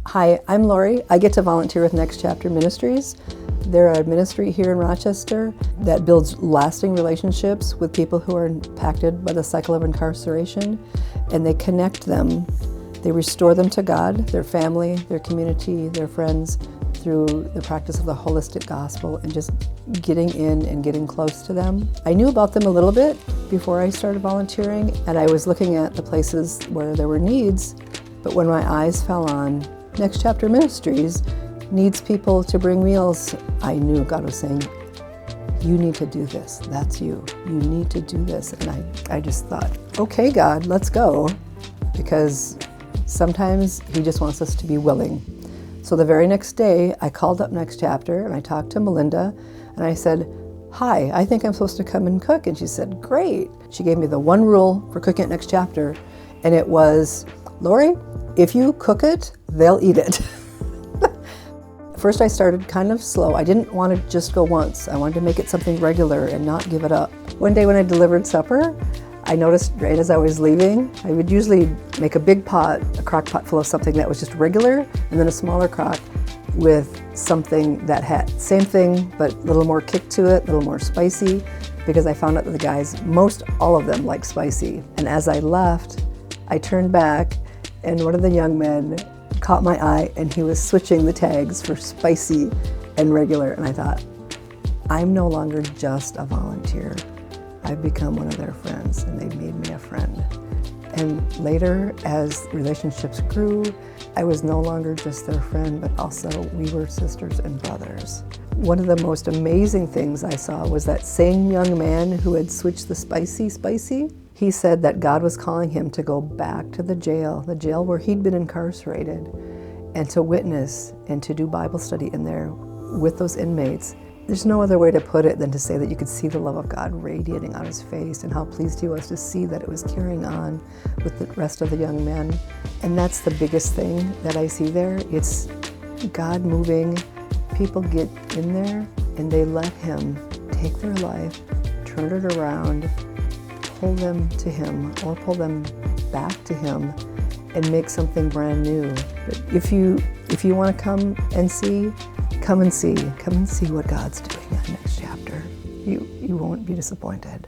Hi, I'm Lori. I get to volunteer with Next Chapter Ministries. They're a ministry here in Rochester that builds lasting relationships with people who are impacted by the cycle of incarceration, and they connect them. They restore them to God, their family, their community, their friends, through the practice of the holistic gospel and just getting in and getting close to them. I knew about them a little bit before I started volunteering, and I was looking at the places where there were needs, but when my eyes fell on Next Chapter Ministries needs people to bring meals, I knew God was saying, you need to do this. That's you. You need to do this. And I just thought, okay, God, let's go. Because sometimes He just wants us to be willing. So the very next day, I called up Next Chapter and I talked to Melinda and I said, hi, I think I'm supposed to come and cook. And she said, great. She gave me the one rule for cooking at Next Chapter, and it was, Lori, if you cook it, they'll eat it. First I started kind of slow. I didn't want to just go once. I wanted to make it something regular and not give it up. One day when I delivered supper, I noticed right as I was leaving, I would usually make a big pot, a crock pot full of something that was just regular, and then a smaller crock with something that had same thing, but a little more kick to it, a little more spicy, because I found out that the guys, most all of them like spicy. And as I left, I turned back and one of the young men caught my eye and he was switching the tags for spicy and regular. And I thought, I'm no longer just a volunteer. I've become one of their friends and they've made me a friend. And later, as relationships grew, I was no longer just their friend, but also we were sisters and brothers. One of the most amazing things I saw was that same young man who had switched the spicy, he said that God was calling him to go back to the jail where he'd been incarcerated, and to witness and to do Bible study in there with those inmates. There's no other way to put it than to say that you could see the love of God radiating on his face and how pleased he was to see that it was carrying on with the rest of the young men. And that's the biggest thing that I see there. It's God moving. People get in there and they let Him take their life, turn it around, pull them to Him or pull them back to Him and make something brand new. But if you want to come and see what God's doing in Next Chapter. You won't be disappointed.